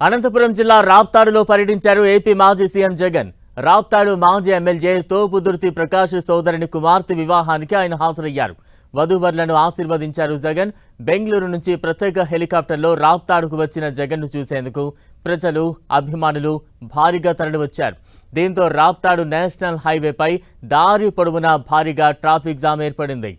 అనంతపురం జిల్లా రాప్తాడులో పర్యటించారు ఏపీ మాజీ సీఎం జగన్. రాప్తాడు మాజీ ఎమ్మెల్యే తోపుదుర్తి ప్రకాష్ సోదరుని కుమార్తె వివాహానికి ఆయన హాజరయ్యారు. వధూవరులను ఆశీర్వదించారు జగన్. బెంగళూరు నుంచి ప్రత్యేక హెలికాప్టర్లో రాప్తాడుకు వచ్చిన జగన్ను చూసేందుకు ప్రజలు, అభిమానులు భారీగా తరలివచ్చారు. దీంతో రాప్తాడు నేషనల్ హైవేపై దారి పొడవునా భారీగా ట్రాఫిక్ జామ్ ఏర్పడింది.